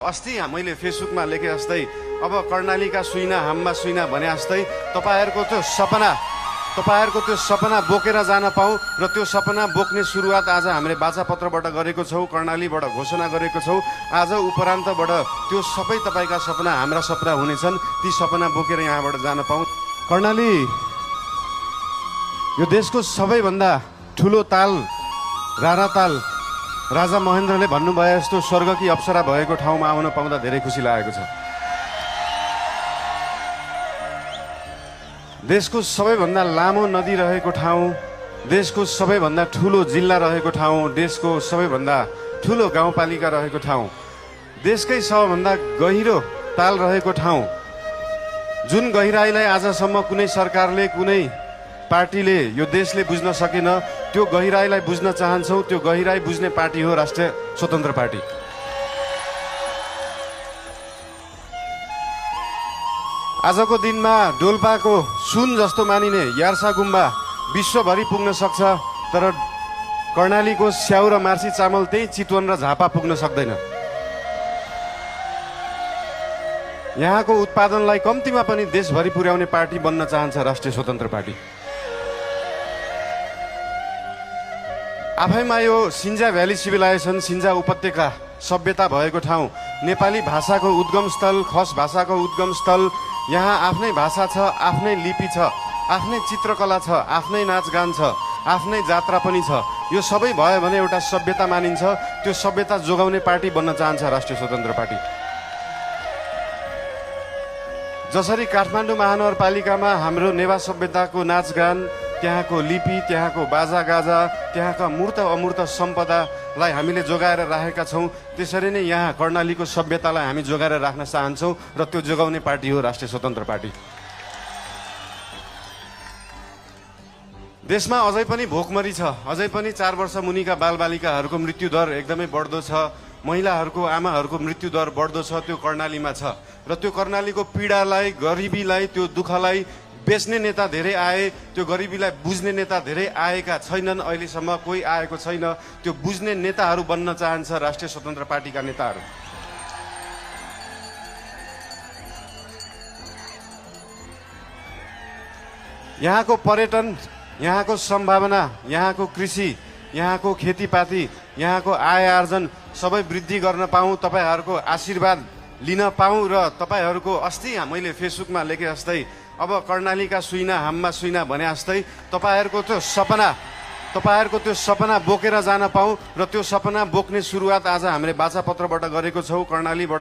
अस्ति मैले फेसबुकमा लेखे जस्तै अब कर्णालीका सुइना हाममा सुइना भने जस्तै तपाईहरुको त्यो सपना बोकेर जान पाऊँ र त्यो सपना बोक्ने सुरुवात आज हामीले बाचापत्रबाट गरेको छौं, कर्णालीबाट घोषणा गरेको छौं। आज उपरान्तबाट त्यो सबै तपाईका सपना हाम्रा सपना हुनेछन्। ती सपना बोकेर यहाँबाट जान पाऊँ। कर्णाली यो देशको सबैभन्दा ठुलो ताल, राणा ताल, राजा महेन्द्रले भन्नुभयो जस्तो स्वर्गकी अप्सरा भएको ठाउँमा आउन पाउँदा धेरै खुसी लागेको छ। देशको सबैभन्दा लामो नदी रहेको ठाउँ, देशको सबैभन्दा ठुलो जिल्ला रहेको ठाउँ, देशको सबैभन्दा ठुलो गाउँपालिका रहेको ठाउँ, देशकै सबैभन्दा गहिरो ताल रहेको ठाउँ, जुन गहिराईलाई आजसम्म कुनै सरकारले, कुनै पार्टीले यो देशले बुझ्न सकेन, त्यो गहिराईलाई बुझ्न चाहन्छौं। त्यो गहिराई बुझ्ने पार्टी हो राष्ट्रिय स्वतन्त्र पार्टी। आजको दिनमा डोल्पाको सुन जस्तो मानिने यार्सा गुम्बा विश्वभरि पुग्न सक्छ, तर कर्णालीको स्याउ र मार्सी चामल त्यही चितवन र झापा पुग्न सक्दैन। यहाँको उत्पादनलाई कम्तीमा पनि देशभरि पुर्याउने पार्टी बन्न चाहन्छ राष्ट्रिय स्वतन्त्र पार्टी। आफैमा यो सिन्जा भ्याली सिभिलाइजेसन, सिन्जा उपत्यका सभ्यता भएको ठाउँ, नेपाली भाषाको उद्गम स्थल, खस भाषाको उद्गम स्थल। यहाँ आफ्नै भाषा छ, आफ्नै लिपि छ, आफ्नै चित्रकला छ, आफ्नै नाचगान छ, आफ्नै जात्रा पनि छ। यो सबै भयो भने एउटा सभ्यता मानिन्छ। त्यो सभ्यता जोगाउने पार्टी बन्न चाहन्छ राष्ट्रिय स्वतन्त्र पार्टी। जसरी काठमाडौँ महानगरपालिकामा हाम्रो नेवा सभ्यताको नाचगान, त्यहाँको लिपि, त्यहाँको बाजागाजा, त्यहाँका मूर्त अमूर्त सम्पदालाई हामीले जोगाएर राखेका छौं, त्यसरी नै यहाँ कर्णालीको सभ्यतालाई हामी जोगाएर राख्न चाहन्छौं र त्यो जोगाउने पार्टी हो राष्ट्रिय स्वतन्त्र पार्टी। देशमा अझै पनि भोकमरी छ, अझै पनि 4 वर्ष मुनिका बालबालिकाहरूको मृत्युदर एकदमै बढ्दो छ, महिलाहरूको, आमाहरूको मृत्युदर बढ्दो छ। त्यो कर्णालीमा छ र त्यो कर्णालीको पीडालाई, गरिबीलाई, त्यो दुःखलाई बेच्ने नेता धेरै आए, त्यो गरिबीलाई बुझ्ने नेता धेरै आएका छैनन्। अहिलेसम्म कोही आएको छैन। त्यो बुझ्ने नेताहरू बन्न चाहन्छ राष्ट्रिय स्वतन्त्र पार्टीका नेताहरू। यहाँको पर्यटन, यहाँको सम्भावना, यहाँको कृषि, यहाँको खेतीपाती, यहाँको आय आर्जन सबै वृद्धि गर्न पाऊँ, तपाईहरूको आशीर्वाद लिन पाऊँ। र तपाईहरूको अस्ति मैले फेसबुकमा लेखे जस्तै अब कर्णालीका सुइना हाममा सुइना भने जस्तै तपाईहरूको त्यो सपना बोकेर जान पाऊँ र त्यो सपना बोक्ने सुरुवात आज हामीले बाचापत्रबाट गरेको छौं, कर्णालीबाट।